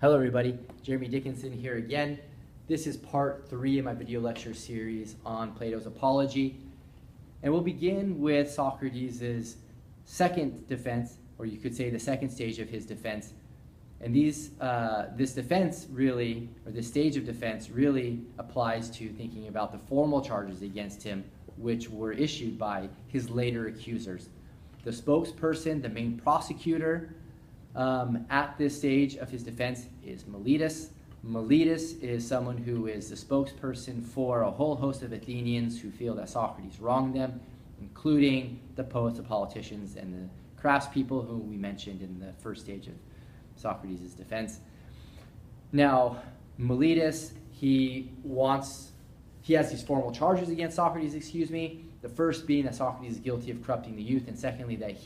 Hello everybody, Jeremy Dickinson here again. This is part 3 of my video lecture series on Plato's Apology. And we'll begin with Socrates' second defense, or you could say the second stage of his defense. And this defense really, or this stage of defense really applies to thinking about the formal charges against him, which were issued by his later accusers. The spokesperson, the main prosecutor, at this stage of his defense is Meletus. Meletus is someone who is the spokesperson for a whole host of Athenians who feel that Socrates wronged them, including the poets, the politicians, and the craftspeople who we mentioned in the first stage of Socrates' defense. Now, Meletus, he has these formal charges against Socrates, the first being that Socrates is guilty of corrupting the youth, and secondly, that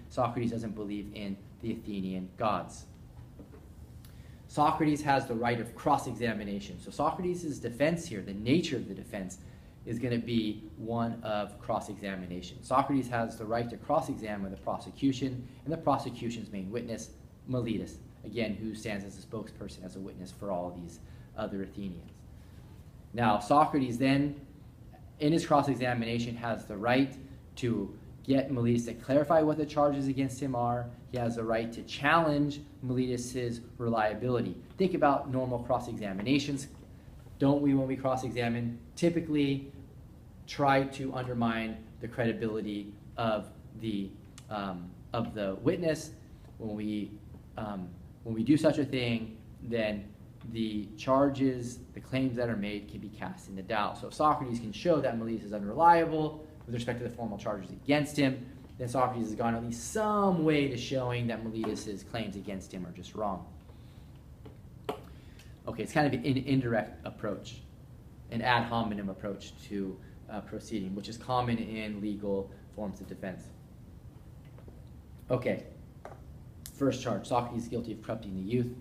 Socrates doesn't believe in the Athenian gods. Socrates has the right of cross-examination. So Socrates' defense here, the nature of the defense, is going to be one of cross-examination. Socrates has the right to cross-examine the prosecution and the prosecution's main witness, Meletus, again, who stands as a spokesperson, as a witness for all these other Athenians. Now, Socrates then, in his cross-examination, has the right to get Meletus to clarify what the charges against him are. He has the right to challenge Meletus' reliability. Think about normal cross-examinations. Don't we, when we cross-examine, typically try to undermine the credibility of the witness? When we do such a thing, then the charges, the claims that are made can be cast into doubt. So if Socrates can show that Meletus is unreliable with respect to the formal charges against him, then Socrates has gone at least some way to showing that Meletus' claims against him are just wrong. Okay, it's kind of an indirect approach, an ad hominem approach to proceeding, which is common in legal forms of defense. Okay, first charge, Socrates is guilty of corrupting the youth.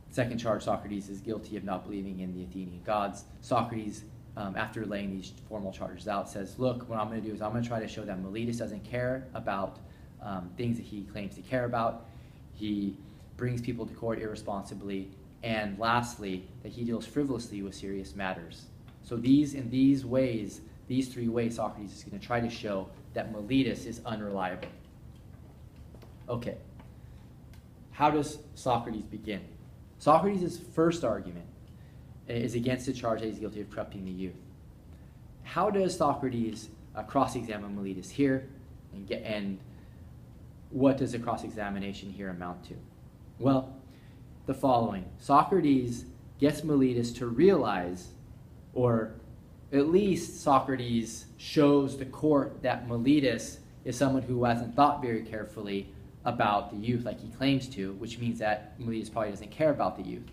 Second charge, Socrates is guilty of not believing in the Athenian gods. Socrates, after laying these formal charges out, says, look, what I'm going to do is I'm going to try to show that Meletus doesn't care about things that he claims to care about. He brings people to court irresponsibly. And lastly, that he deals frivolously with serious matters. So in these three ways, Socrates is going to try to show that Meletus is unreliable. Okay. How does Socrates begin? Socrates' first argument is against the charge that he's guilty of corrupting the youth. How does Socrates cross-examine Meletus here, and what does a cross-examination here amount to? Well, the following. Socrates gets Meletus to realize, or at least Socrates shows the court that Meletus is someone who hasn't thought very carefully about the youth like he claims to, which means that Meletus probably doesn't care about the youth.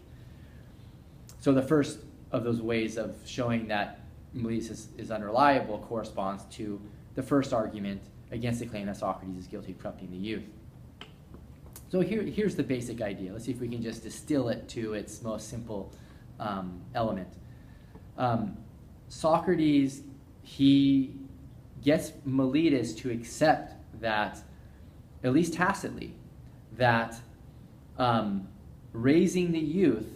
So the first of those ways of showing that Meletus is unreliable corresponds to the first argument against the claim that Socrates is guilty of corrupting the youth. So here's the basic idea. Let's see if we can just distill it to its most simple element. Socrates, he gets Meletus to accept that, at least tacitly, that raising the youth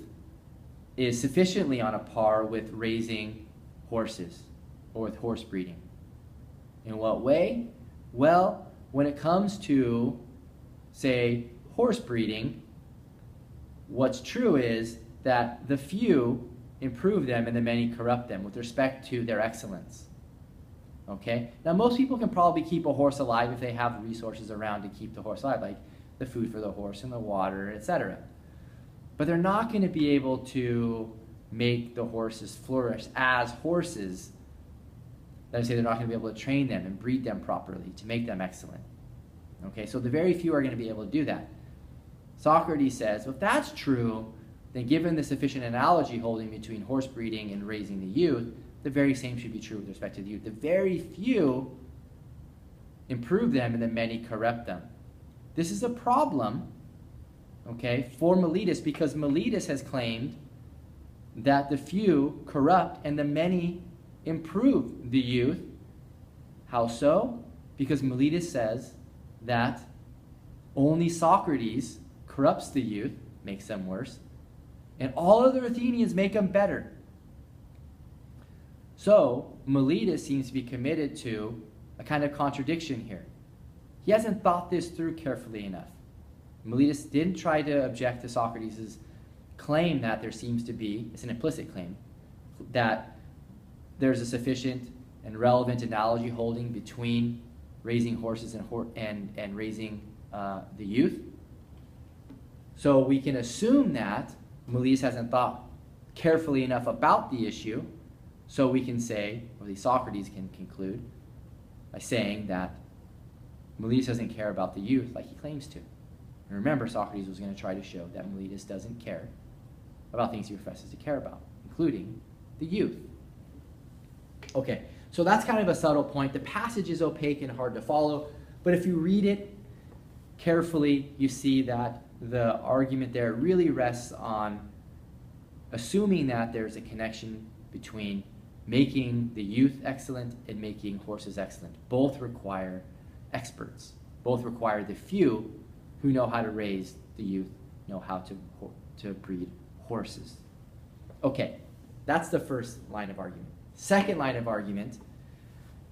is sufficiently on a par with raising horses or with horse breeding. In what way? Well, when it comes to, say, horse breeding, what's true is that the few improve them and the many corrupt them with respect to their excellence. Okay? Now, most people can probably keep a horse alive if they have resources around to keep the horse alive, like the food for the horse and the water, etc. But they're not going to be able to make the horses flourish as horses. That is to say, they're not going to be able to train them and breed them properly to make them excellent. Okay? So the very few are going to be able to do that. Socrates says, well, if that's true, then given the sufficient analogy holding between horse breeding and raising the youth, the very same should be true with respect to the youth. The very few improve them and the many corrupt them. This is a problem, okay, for Meletus, because Meletus has claimed that the few corrupt and the many improve the youth. How so? Because Meletus says that only Socrates corrupts the youth, makes them worse, and all other Athenians make them better. So Meletus seems to be committed to a kind of contradiction here. He hasn't thought this through carefully enough. Meletus didn't try to object to Socrates' claim that there seems to be, it's an implicit claim, that there's a sufficient and relevant analogy holding between raising horses and raising the youth. So we can assume that Meletus hasn't thought carefully enough about the issue, so we can say, or at least Socrates can conclude, by saying that Meletus doesn't care about the youth like he claims to. And remember, Socrates was going to try to show that Meletus doesn't care about things he professes to care about, including the youth. Okay, so that's kind of a subtle point. The passage is opaque and hard to follow, but if you read it carefully, you see that the argument there really rests on assuming that there's a connection between making the youth excellent and making horses excellent. Both require experts. Both require the few who know how to raise the youth, know how to breed horses. Okay, that's the first line of argument. Second line of argument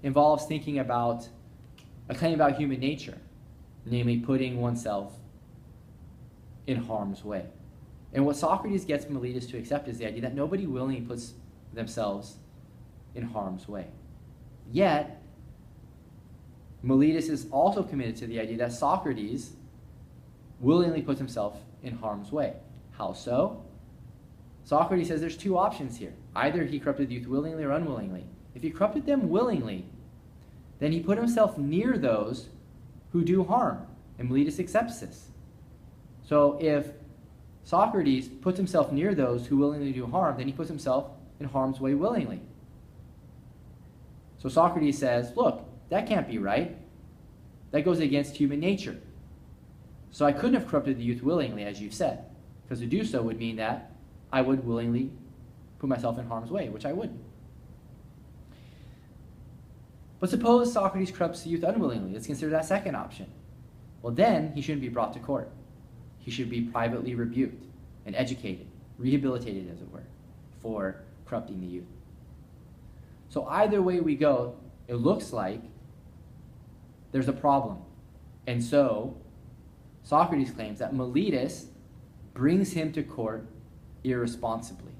involves thinking about a claim about human nature, namely putting oneself in harm's way. And what Socrates gets Meletus to accept is the idea that nobody willingly puts themselves in harm's way. Yet, Meletus is also committed to the idea that Socrates willingly puts himself in harm's way. How so? Socrates says there's two options here. Either he corrupted the youth willingly or unwillingly. If he corrupted them willingly, then he put himself near those who do harm. And Meletus accepts this. So if Socrates puts himself near those who willingly do harm, then he puts himself in harm's way willingly. So Socrates says, look, that can't be right. That goes against human nature. So I couldn't have corrupted the youth willingly, as you've said, because to do so would mean that I would willingly put myself in harm's way, which I wouldn't. But suppose Socrates corrupts the youth unwillingly. Let's consider that second option. Well, then he shouldn't be brought to court. He should be privately rebuked and educated, rehabilitated, as it were, for corrupting the youth. So either way we go, it looks like there's a problem. And so Socrates claims that Meletus brings him to court irresponsibly.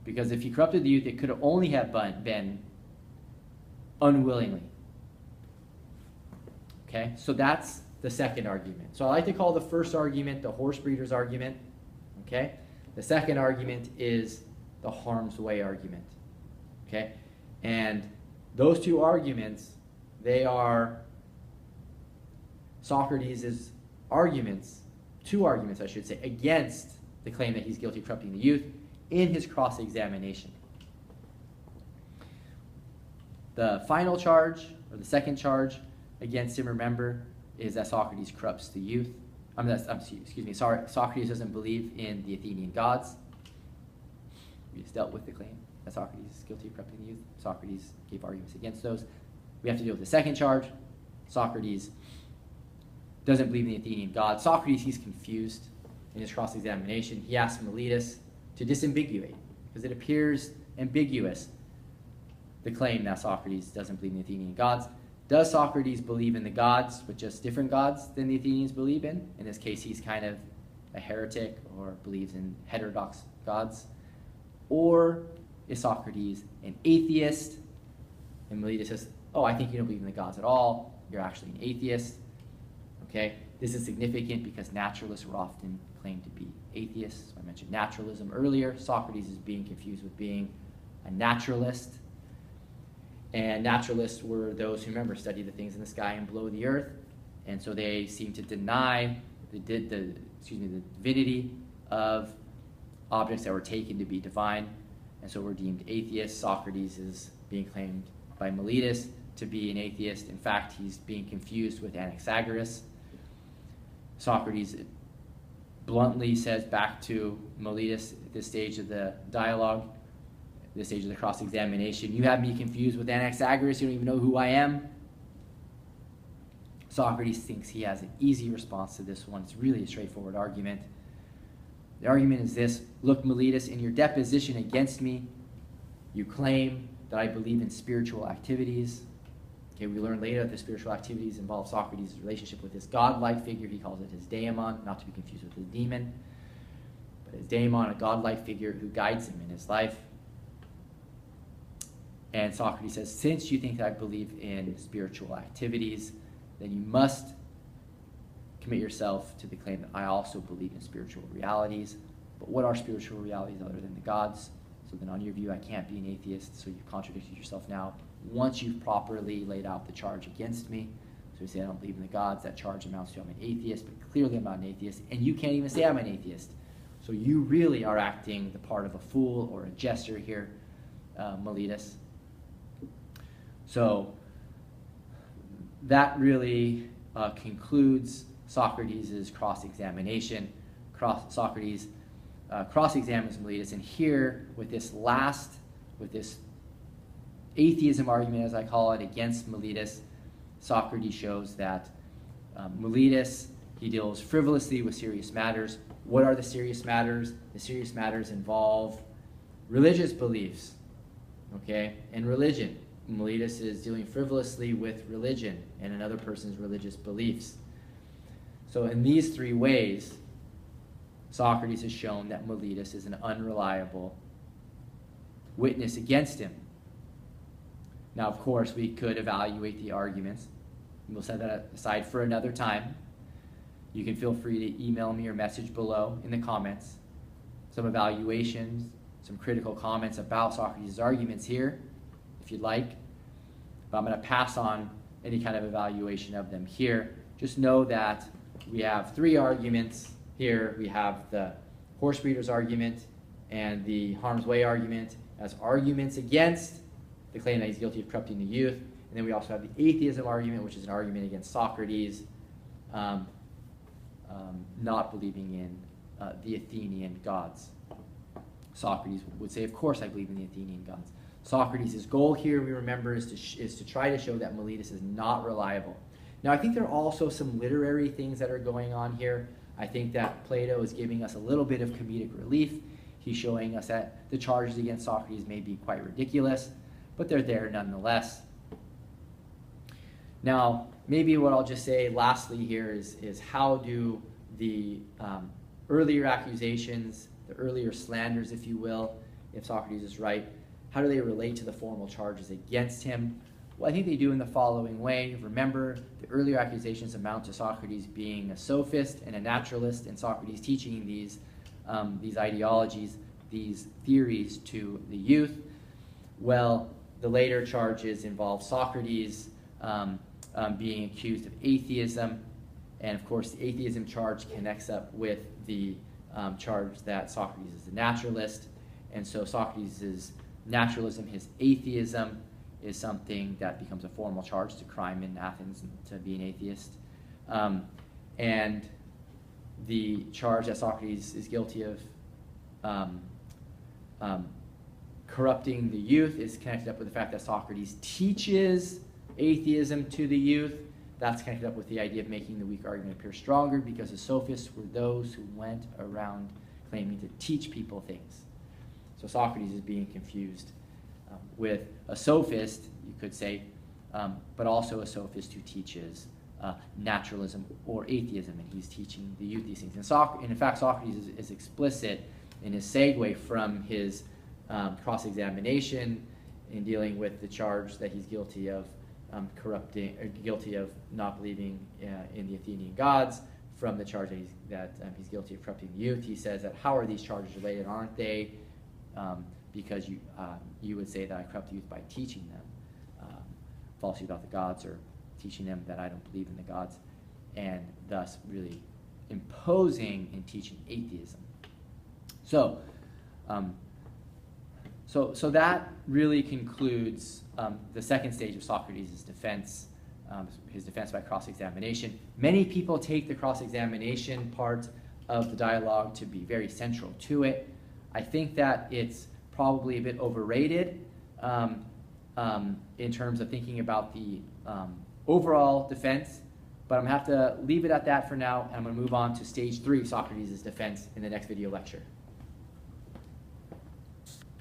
Because if he corrupted the youth, it could only have been unwillingly. Okay, so that's the second argument. So I like to call the first argument the horse breeder's argument. Okay, the second argument is the harm's way argument. Okay, and those two arguments, they are Socrates' arguments, two arguments I should say, against the claim that he's guilty of corrupting the youth in his cross-examination. The final charge, or the second charge against him, remember, is that Socrates corrupts the youth. Socrates doesn't believe in the Athenian gods. We just dealt with the claim that Socrates is guilty of corrupting the youth. Socrates gave arguments against those. We have to deal with the second charge. Socrates doesn't believe in the Athenian gods. Socrates, he's confused in his cross-examination. He asks Meletus to disambiguate, because it appears ambiguous, the claim that Socrates doesn't believe in the Athenian gods. Does Socrates believe in the gods, but just different gods than the Athenians believe in? In this case, he's kind of a heretic or believes in heterodox gods. Or is Socrates an atheist? And Meletus says, oh, I think you don't believe in the gods at all. You're actually an atheist. Okay, this is significant because naturalists were often claimed to be atheists. I mentioned naturalism earlier. Socrates is being confused with being a naturalist. And naturalists were those who, remember, study the things in the sky and below the earth. And so they seem to deny the divinity of objects that were taken to be divine. And so were deemed atheists. Socrates is being claimed by Meletus to be an atheist. In fact, he's being confused with Anaxagoras. Socrates bluntly says back to Meletus at this stage of the dialogue, this stage of the cross-examination, you have me confused with Anaxagoras, you don't even know who I am. Socrates thinks he has an easy response to this one. It's really a straightforward argument. The argument is this: look, Meletus, in your deposition against me, you claim that I believe in spiritual activities. Okay, we learn later that the spiritual activities involve Socrates' relationship with this godlike figure. He calls it his daemon, not to be confused with his demon. But his daemon, a godlike figure who guides him in his life. And Socrates says, since you think that I believe in spiritual activities, then you must commit yourself to the claim that I also believe in spiritual realities. But what are spiritual realities other than the gods? So then on your view, I can't be an atheist, so you've contradicted yourself now. Once you've properly laid out the charge against me, so you say I don't believe in the gods, that charge amounts to I'm an atheist, but clearly I'm not an atheist, and you can't even say I'm an atheist. So you really are acting the part of a fool or a jester here, Meletus. So that really concludes Socrates' cross-examination. Socrates cross-examines Meletus, and here with this atheism argument, as I call it, against Meletus, Socrates shows that Meletus, he deals frivolously with serious matters. What are the serious matters? The serious matters involve religious beliefs, okay, and religion. Meletus is dealing frivolously with religion and another person's religious beliefs. So in these three ways, Socrates has shown that Meletus is an unreliable witness against him. Now, of course, we could evaluate the arguments. We'll set that aside for another time. You can feel free to email me or message below in the comments some evaluations, some critical comments about Socrates' arguments here, if you'd like. But I'm going to pass on any kind of evaluation of them here. Just know that we have three arguments here. We have the horse breeder's argument and the harm's way argument as arguments against the claim that he's guilty of corrupting the youth. And then we also have the atheism argument, which is an argument against Socrates not believing in the Athenian gods. Socrates would say, of course I believe in the Athenian gods. Socrates' goal here, we remember, is to try to show that Meletus is not reliable. Now, I think there are also some literary things that are going on here. I think that Plato is giving us a little bit of comedic relief. He's showing us that the charges against Socrates may be quite ridiculous, but they're there nonetheless. Now, maybe what I'll just say lastly here is how do the earlier accusations, the earlier slanders, if you will, if Socrates is right, how do they relate to the formal charges against him? Well, I think they do in the following way. Remember, the earlier accusations amount to Socrates being a sophist and a naturalist, and Socrates teaching these ideologies, these theories to the youth. Well, the later charges involve Socrates being accused of atheism, and of course the atheism charge connects up with the charge that Socrates is a naturalist, and so Socrates' naturalism, his atheism, is something that becomes a formal charge to crime in Athens to be an atheist. And the charge that Socrates is guilty of corrupting the youth is connected up with the fact that Socrates teaches atheism to the youth. That's connected up with the idea of making the weak argument appear stronger, because the sophists were those who went around claiming to teach people things. So Socrates is being confused with a sophist, you could say, but also a sophist who teaches naturalism or atheism, and he's teaching the youth these things. And in fact, Socrates is explicit in his segue from his cross-examination in dealing with the charge that he's guilty of guilty of not believing in the Athenian gods, from the charge that he's guilty of corrupting the youth. He says that, how are these charges related? Aren't they? Because you would say that I corrupt the youth by teaching them falsely about the gods, or teaching them that I don't believe in the gods, and thus really imposing and teaching atheism. So that really concludes the second stage of Socrates' defense, his defense by cross-examination. Many people take the cross-examination part of the dialogue to be very central to it. I think that it's probably a bit overrated in terms of thinking about the overall defense. But I'm going to have to leave it at that for now, and I'm going to move on to stage 3 of Socrates' defense in the next video lecture.